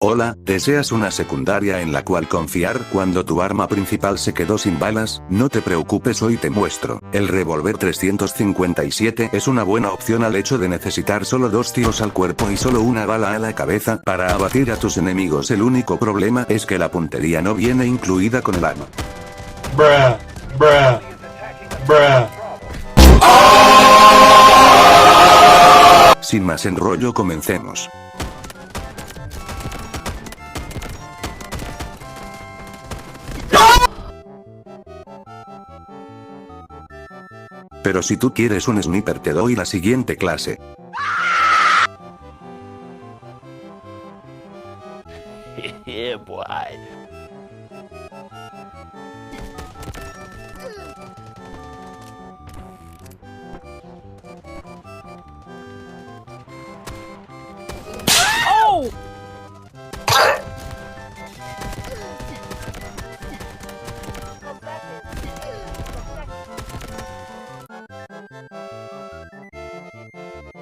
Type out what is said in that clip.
Hola, ¿deseas una secundaria en la cual confiar cuando tu arma principal se quedó sin balas? No te preocupes, hoy te muestro. El revólver 357 es una buena opción al hecho de necesitar solo 2 tiros al cuerpo y solo una bala a la cabeza para abatir a tus enemigos. El único problema es que la puntería no viene incluida con el arma. Bruh, bruh, bruh. Sin más enrollo, comencemos. Pero si tú quieres un sniper te doy la siguiente clase. Yeah, boy.